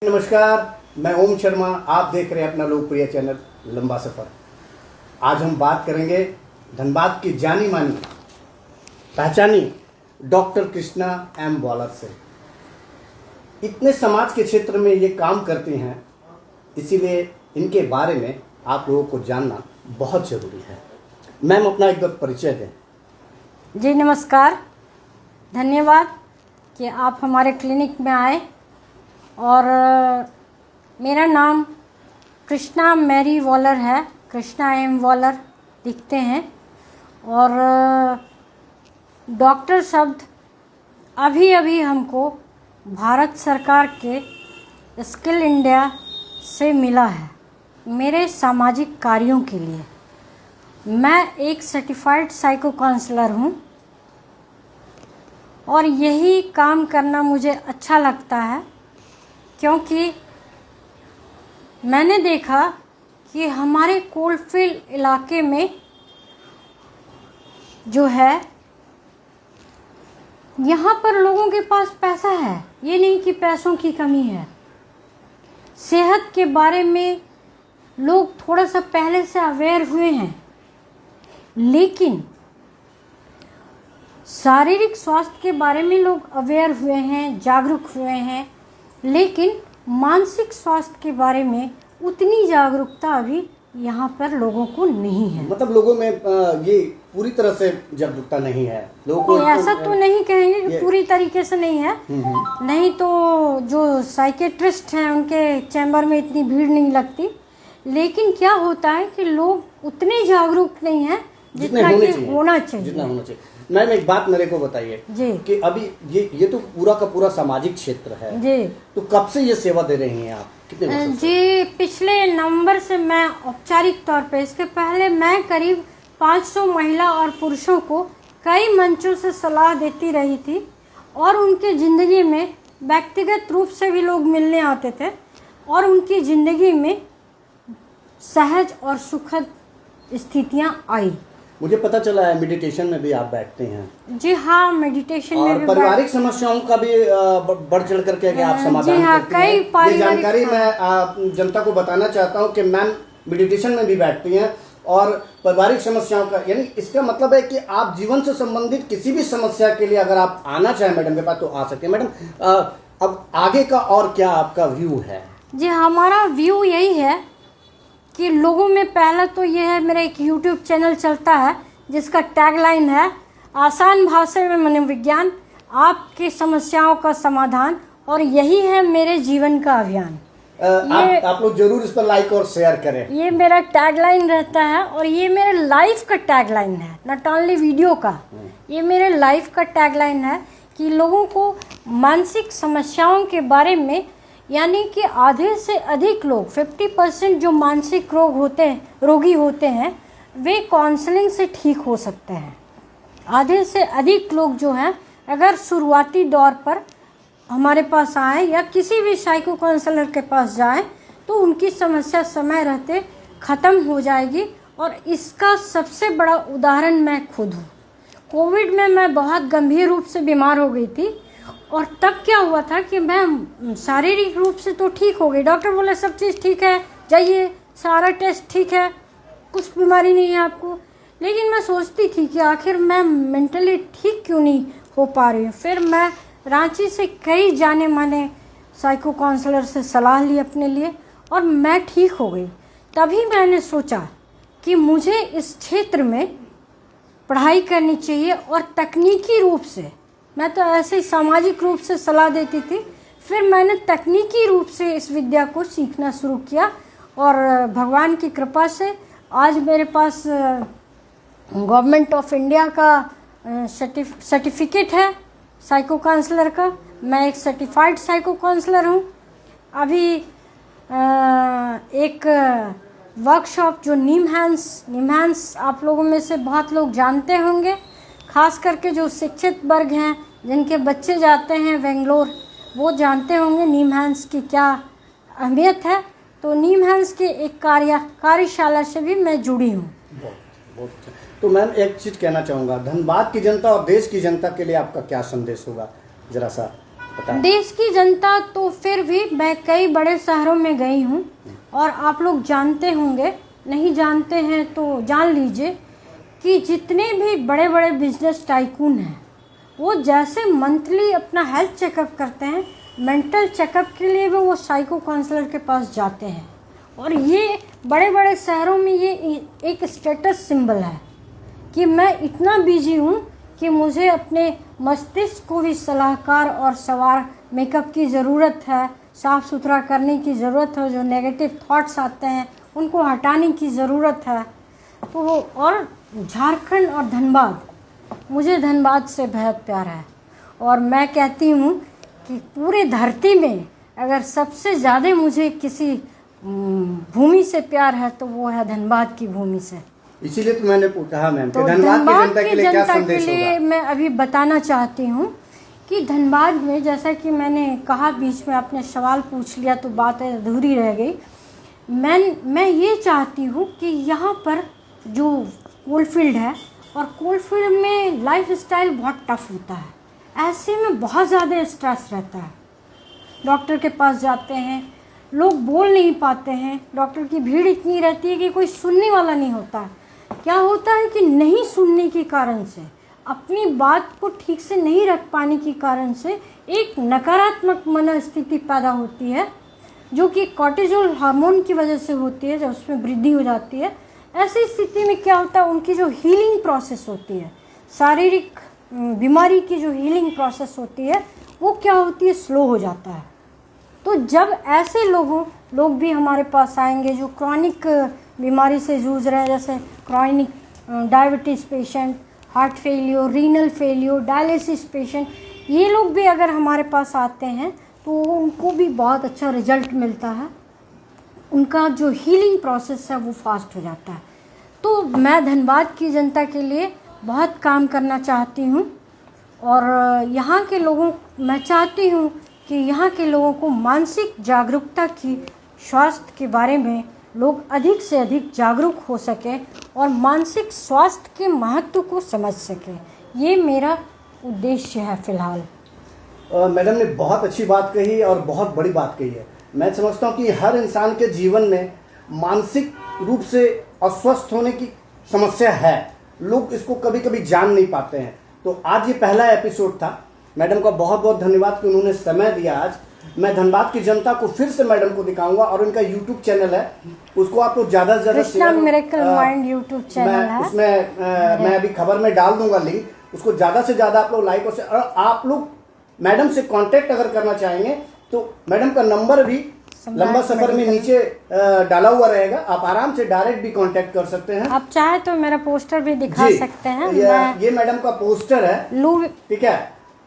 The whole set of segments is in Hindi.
नमस्कार, मैं ओम शर्मा। आप देख रहे हैं अपना लोकप्रिय चैनल लंबा सफर। आज हम बात करेंगे धनबाद की जानी मानी पहचानी डॉक्टर कृष्णा एम वॉलर से। इतने समाज के क्षेत्र में ये काम करती हैं, इसीलिए इनके बारे में आप लोगों को जानना बहुत ज़रूरी है। मैम, अपना एक बार परिचय दें। जी नमस्कार, धन्यवाद कि आप हमारे क्लिनिक में आए। और मेरा नाम कृष्णा मैरी वॉलर है, कृष्णा एम वॉलर लिखते हैं। और डॉक्टर शब्द अभी अभी हमको भारत सरकार के स्किल इंडिया से मिला है मेरे सामाजिक कार्यों के लिए। मैं एक सर्टिफाइड साइको काउंसलर हूँ और यही काम करना मुझे अच्छा लगता है, क्योंकि मैंने देखा कि हमारे कोलफील्ड इलाके में जो है, यहाँ पर लोगों के पास पैसा है, ये नहीं कि पैसों की कमी है। सेहत के बारे में लोग थोड़ा सा पहले से अवेयर हुए हैं, लेकिन शारीरिक स्वास्थ्य के बारे में लोग अवेयर हुए हैं, जागरूक हुए हैं, लेकिन मानसिक स्वास्थ्य के बारे में उतनी जागरूकता अभी यहाँ पर लोगों को नहीं है। मतलब लोगों में ये पूरी तरह से जागरूकता नहीं है लोगों को। ऐसा तो नहीं कहेंगे कि पूरी तरीके से नहीं है। नहीं तो जो साइकेट्रिस्ट हैं उनके चैम्बर में इतनी भीड़ नहीं लगती, लेकिन क्या होता है कि लोग उतने जागरूक नहीं हैं जितना कि होना चाहिए। मैम, एक बात मेरे को बताइए कि अभी ये तो पूरा का पूरा सामाजिक क्षेत्र है जी। तो कब से ये सेवा दे रही हैं आप, कितने वर्षों से? जी, पिछले नवंबर से मैं औपचारिक तौर पे, इसके पहले मैं करीब 500 महिला और पुरुषों को कई मंचों से सलाह देती रही थी और उनके ज़िंदगी में व्यक्तिगत रूप से भी लोग मिलने आते थे और उनकी ज़िंदगी में सहज और सुखद स्थितियाँ आई। मुझे पता चला है मेडिटेशन में भी आप बैठते हैं। जी हाँ, मेडिटेशन में भी। पारिवारिक समस्याओं का भी बढ़ चढ़ करके आप समाधान जी हाँ, कई ये जानकारी मैं जनता को बताना चाहता हूँ कि मैम मेडिटेशन में भी बैठती हैं और पारिवारिक समस्याओं का, यानी इसका मतलब है कि आप जीवन से संबंधित किसी भी समस्या के लिए अगर आप आना चाहें मैडम के पास तो आ सकते हैं। मैडम, अब आगे का और क्या आपका व्यू है? जी, हमारा व्यू यही है कि लोगों में पहला तो ये है, मेरा एक यूट्यूब चैनल चलता है जिसका टैगलाइन है आसान भाषा में मनोविज्ञान, आपकी समस्याओं का समाधान, और यही है मेरे जीवन का अभियान। आप लोग जरूर इस पर लाइक और शेयर करें। ये मेरा टैगलाइन रहता है और ये मेरे लाइफ का टैगलाइन है, नॉट ओनली वीडियो का। ये मेरे लाइफ का टैगलाइन है कि लोगों को मानसिक समस्याओं के बारे में, यानी कि आधे से अधिक लोग 50% जो मानसिक रोगी होते हैं वे काउंसलिंग से ठीक हो सकते हैं। आधे से अधिक लोग जो हैं, अगर शुरुआती दौर पर हमारे पास आए या किसी भी साइको काउंसलर के पास जाएं तो उनकी समस्या समय रहते ख़त्म हो जाएगी। और इसका सबसे बड़ा उदाहरण मैं खुद हूँ। कोविड में मैं बहुत गंभीर रूप से बीमार हो गई थी और तब क्या हुआ था कि मैं शारीरिक रूप से तो ठीक हो गई, डॉक्टर बोले सब चीज़ ठीक है, जाइए, सारा टेस्ट ठीक है, कुछ बीमारी नहीं है आपको। लेकिन मैं सोचती थी कि आखिर मैं मेंटली ठीक क्यों नहीं हो पा रही हूँ। फिर मैं रांची से कई जाने माने साइको काउंसलर से सलाह ली अपने लिए और मैं ठीक हो गई। तभी मैंने सोचा कि मुझे इस क्षेत्र में पढ़ाई करनी चाहिए और तकनीकी रूप से, मैं तो ऐसे ही सामाजिक रूप से सलाह देती थी, फिर मैंने तकनीकी रूप से इस विद्या को सीखना शुरू किया और भगवान की कृपा से आज मेरे पास गवर्नमेंट ऑफ इंडिया का सर्टिफिकेट है साइको काउंसलर का। मैं एक सर्टिफाइड साइको काउंसलर हूँ। अभी एक वर्कशॉप जो निमहैंस आप लोगों में से बहुत लोग जानते होंगे, खास करके जो शिक्षित वर्ग हैं जिनके बच्चे जाते हैं बेंगलोर, वो जानते होंगे निमहैंस की क्या अहमियत है। तो निमहैंस के एक कार्यशाला से भी मैं जुड़ी हूँ। बहुत अच्छा। तो मैम, एक चीज़ कहना चाहूँगा, धनबाद की जनता और देश की जनता के लिए आपका क्या संदेश होगा, जरा सा बताएं। देश की जनता तो फिर भी, मैं कई बड़े शहरों में गई हूँ और आप लोग जानते होंगे, नहीं जानते हैं तो जान लीजिए कि जितने भी बड़े बड़े बिजनेस टाइकून हैं वो जैसे मंथली अपना हेल्थ चेकअप करते हैं, मेंटल चेकअप के लिए भी वो साइको काउंसलर के पास जाते हैं। और ये बड़े बड़े शहरों में ये एक स्टेटस सिंबल है कि मैं इतना बिजी हूँ कि मुझे अपने मस्तिष्क को भी सलाहकार और सवार मेकअप की ज़रूरत है, साफ़ सुथरा करने की ज़रूरत है, जो नेगेटिव थॉट्स आते हैं उनको हटाने की ज़रूरत है। तो और झारखंड और धनबाद, मुझे धनबाद से बेहद प्यार है और मैं कहती हूँ कि पूरे धरती में अगर सबसे ज़्यादा मुझे किसी भूमि से प्यार है तो वो है धनबाद की भूमि से। इसीलिए तो मैंने कहा मैम तो कि धनबाद की जनता के लिए क्या जनता के संदेश लिए होगा? मैं अभी बताना चाहती हूँ कि धनबाद में, जैसा कि मैंने कहा, बीच में आपने सवाल पूछ लिया तो बात अधूरी रह गई। मैं ये चाहती हूँ कि यहाँ पर जो कोलफील्ड है, और कोलफील्ड में लाइफ स्टाइल बहुत टफ होता है, ऐसे में बहुत ज़्यादा स्ट्रेस रहता है। डॉक्टर के पास जाते हैं, लोग बोल नहीं पाते हैं, डॉक्टर की भीड़ इतनी रहती है कि कोई सुनने वाला नहीं होता है। क्या होता है कि नहीं सुनने के कारण से, अपनी बात को ठीक से नहीं रख पाने के कारण से एक नकारात्मक मनोस्थिति पैदा होती है, जो कि कॉर्टिजोल हार्मोन की वजह से होती है, जब उसमें वृद्धि हो जाती है। ऐसी स्थिति में क्या होता है, उनकी जो हीलिंग प्रोसेस होती है, शारीरिक बीमारी की जो हीलिंग प्रोसेस होती है, वो क्या होती है, स्लो हो जाता है। तो जब ऐसे लोग भी हमारे पास आएंगे जो क्रॉनिक बीमारी से जूझ रहे हैं, जैसे chronic diabetes patient, heart failure, renal failure, dialysis patient, ये लोग भी अगर हमारे पास आते हैं तो उनको भी बहुत अच्छा रिजल्ट मिलता है, उनका जो हीलिंग प्रोसेस है वो फास्ट हो जाता है। तो मैं धनबाद की जनता के लिए बहुत काम करना चाहती हूँ और यहाँ के लोगों, मैं चाहती हूँ कि यहाँ के लोगों को मानसिक जागरूकता की, स्वास्थ्य के बारे में लोग अधिक से अधिक जागरूक हो सके और मानसिक स्वास्थ्य के महत्व को समझ सके। ये मेरा उद्देश्य है फ़िलहाल। मैडम ने बहुत अच्छी बात कही और बहुत बड़ी बात कही है। मैं समझता हूँ कि हर इंसान के जीवन में मानसिक रूप से अस्वस्थ होने की समस्या है, लोग इसको कभी कभी जान नहीं पाते हैं। तो आज ये पहला एपिसोड था। मैडम का बहुत बहुत धन्यवाद कि उन्होंने समय दिया। आज मैं धनबाद की जनता को फिर से मैडम को दिखाऊंगा और उनका यूट्यूब चैनल है, उसको आप लोग ज़्यादा से ज़्यादा Krishna miracle mind YouTube channel है, उसमें मैं अभी खबर में डाल दूंगा लिंक, उसको ज़्यादा से ज़्यादा आप लोग लाइक और आप लोग मैडम से कांटेक्ट अगर करना चाहेंगे तो मैडम का नंबर भी लंबा सफर में नीचे डाला हुआ रहेगा, आप आराम से डायरेक्ट भी कांटेक्ट कर सकते हैं। आप चाहे तो मेरा पोस्टर भी दिखा सकते हैं। ये मैडम का पोस्टर है, ठीक है,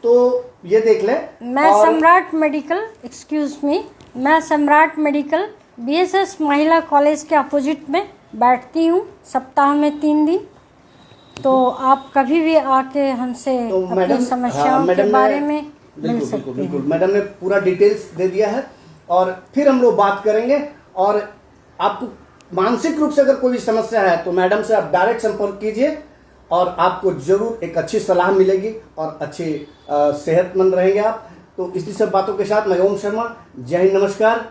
तो ये देख ले। मैं सम्राट मेडिकल, एक्सक्यूज मी, मैं सम्राट मेडिकल बीएसएस महिला कॉलेज के अपोजिट में बैठती हूँ सप्ताह में 3 दिन। तो आप कभी भी आके हमसे तो अपनी समस्याओं के बारे में मिल सकते हैं। बिल्कुल, मैडम ने पूरा डिटेल्स दे दिया है और फिर हम लोग बात करेंगे। और आपको मानसिक रूप से अगर कोई भी समस्या है तो मैडम से आप डायरेक्ट संपर्क कीजिए और आपको जरूर एक अच्छी सलाह मिलेगी और अच्छे सेहतमंद रहेंगे आप। तो इसी सब बातों के साथ मैं ओम शर्मा, जय हिंद, नमस्कार,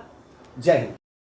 जय हिंद।